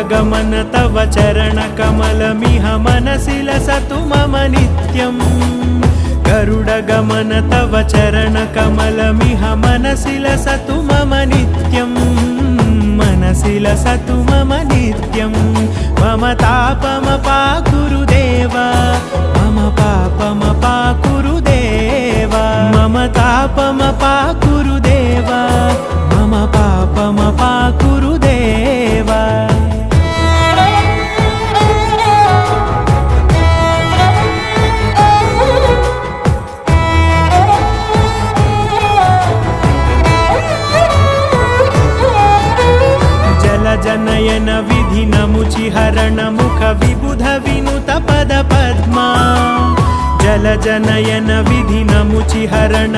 गरुडगमन तव चरणकमलमिह मनसि लसतु मम नित्यम् गरुडगमन तव चरणकमलमिह मनसि लसतु मम नित्यम् मनसि लसतु मम नित्यम् मम तापमपाकुरु देवा मम पापमपाकुरु देवा मम तापमपाकुरु देवा मम पापमपाकुरु देवा जनयन विधि नमुचिहरण मुख विबुध विनुत पद पद्मा जल जनयन विधि नमुचिहरण